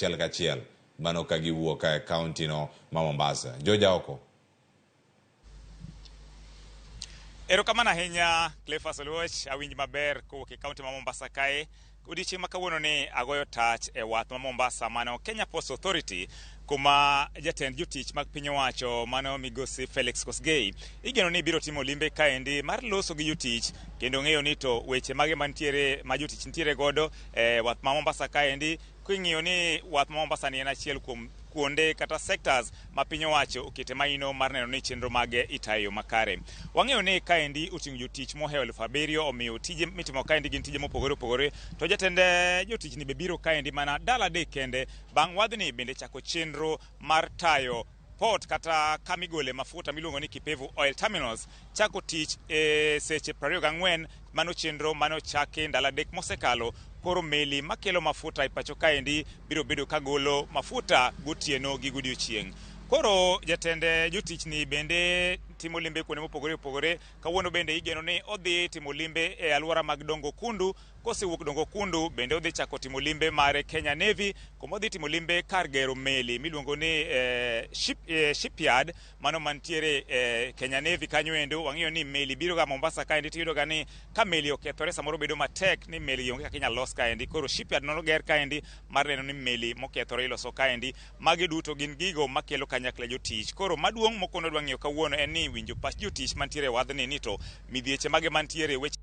kachiel kachiel mano ka giwuok e county no ma Mombasa. Joja oko. Erokamano ahinya Cleophas Oluoch, awinj maber kowuok e kaunti ma Mombasa kae. Odiochieng' ma kawuono ni agoyo tach e wath ma Mombasa mano Kenya Post Authority, kuma jatend jotich mag piny owacho mano migosi Felix Koskei igeno ni biro timo limbe kaendi mar loso gi jotich kendo ng'eyo ni to weche mage mantiere ma jotich nitiere godo e wath ma Mombasa kaendi. King'iyo ni wath ma Mombasa ni en achiel kuom kuonde kata sectors ma piny owacho okete maino mar neno ni chenro mage itayo makare. Wang'eyo ni kaendi oting'o jotich mohewo 7,000 omiyo tije mitimo kaendi gin tije mopogore opogore. To jatend jotich ni be biro kaendi mana dala adek kende bang' wadhni bende chako chenro mar tayo port kata kamigole mafuta miluongo ni Kipevu Oil Terminals chako tich seche 24 mano chenro mano chake ndala adek mosekalo. Koro meli makelo mafuta e pacho kaendi biro bedo kagolo mafuta gotieno gi godiochieng'. Koro jatend jotich ni bende timo limbe kuonde mopogore opogore. Kawuono bende igeno ni odhi timo limbe e alwora mag Dongo Kundu. Kosewuok Dongo Kundu bende odhi chako timo limbe mar Kenya Navy, kuma odhi timo limbe kar gero meli miluongo ni shipyard mano mantiere Kenya Navy kanyo endo. Wang'eyo ni meli biro ga Mombasa kaendi tiyudo ga ni ka meli okethore samoro bedo matek ni meli onge kaka inyalo los kaendi. Koro shipyard nono ger kaendi mar neno ni meli mokethore iloso kaendi. Magi duto gin gigo makelo kanyakla jotich. Koro maduong' mokono dwa ng'iyo kawuono en ni winjo pach jotich mantiere wadhni ni to midhieche mage mantiere weche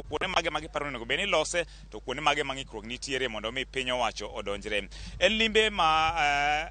kuonde mage paro ni beni lose to kuonde mage mang'ikruok nitiere mondo mi piny owacho odonjre. En limbe ma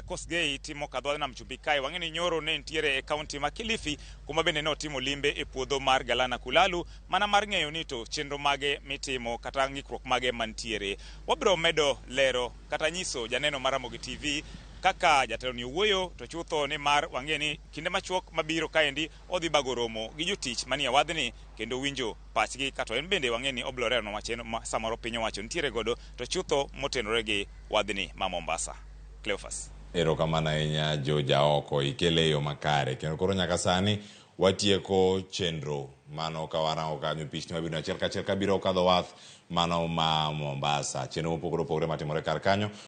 Koskei timo kadho nam chumbi kae. Wang'e ni nyoro ne nitiere e kaunti ma Kilifi kuma bende ne otimo limbe e puodho mar Galana Kulalu mana mar ng'eyo ni to chenro mage mitimo kata ng'ikruok mage mantiere. Wabiro medo lero kata nyiso janeno mar Ramogi TV kaka jatelo ni wuoyo to chutho ni mar wang'e ni kinde machuok mabiro kaendi odhi bago romo gi jotich manie wadhni kendo winjo pachgi kato en bende wang'e ni oblore no macheno samoro piny owacho nitiere godo to chutho motenore gi wadhni ma Mombasa. Cleophas. Erokamano ahinya Joja oko, ikele yo makare kendo koro nyaka sani watieko chenro mano ka warango kanyo pichni mabiro achiel kachiel kabiro kadho wath mano ma Mombasa. Chenro mopogore opogore matimore kar kanyo.